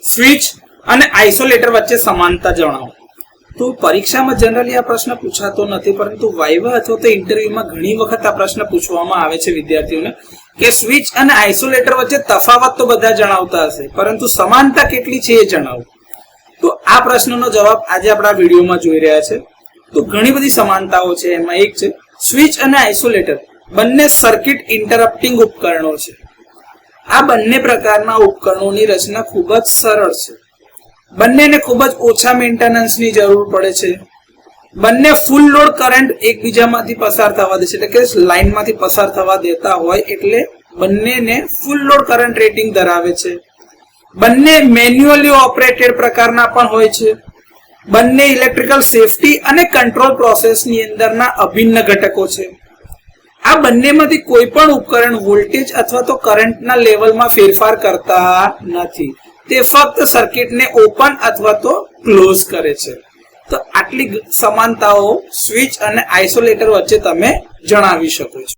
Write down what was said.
Switch અને isolator વચ્ચે સમાનતા જણાવો. તો પરીક્ષામાં જનરલી આ પ્રશ્ન પૂછાતો નથી, પરંતુ વાઇવા અથવા તો ઇન્ટરવ્યુમાં ઘણી વખત આ પ્રશ્ન પૂછવામાં આવે છે વિદ્યાર્થીઓને કે સ્વિચ અને આઇસોલેટર વચ્ચે તફાવત તો બધા જણાવતા હશે, પરંતુ સમાનતા કેટલી છે એ જણાવો. તો આ પ્રશ્નનો જવાબ આજે આપણા વિડીયોમાં જોઈ રહ્યા છે. તો ઘણી બધી સમાનતાઓ છે. એમાં એક છે સ્વિચ અને આઇસોલેટર બંને સર્કિટ ઇન્ટરપ્ટિંગ ઉપકરણો છે. આ બંને પ્રકારના ઉપકરણોની રચના ખૂબ જ સરળ છે. બંનેને ખૂબ જ ઓછા મેન્ટેનન્સની જરૂર પડે છે. બંને ફૂલ લોડ કરંટ એકબીજામાંથી પસાર થવા દે છે, એટલે કે લાઇનમાંથી પસાર થવા દેતા હોય એટલે બંનેને ફૂલ લોડ કરંટ રેટિંગ ધરાવે છે. બંને મેન્યુઅલી ઓપરેટેડ પ્રકારના પણ હોય છે. બંને ઇલેક્ટ્રિકલ સેફટી અને કંટ્રોલ પ્રોસેસની અંદરના અભિન્ન ઘટકો છે. આ બંનેમાંથી કોઈ પણ ઉપકરણ વોલ્ટેજ અથવા તો કરંટના લેવલમાં ફેરફાર કરતા નથી. તે ફક્ત સર્કિટને ઓપન અથવા તો ક્લોઝ કરે છે. તો આટલી સમાનતાઓ સ્વિચ અને આઇસોલેટર વચ્ચે તમે જણાવી શકો છો.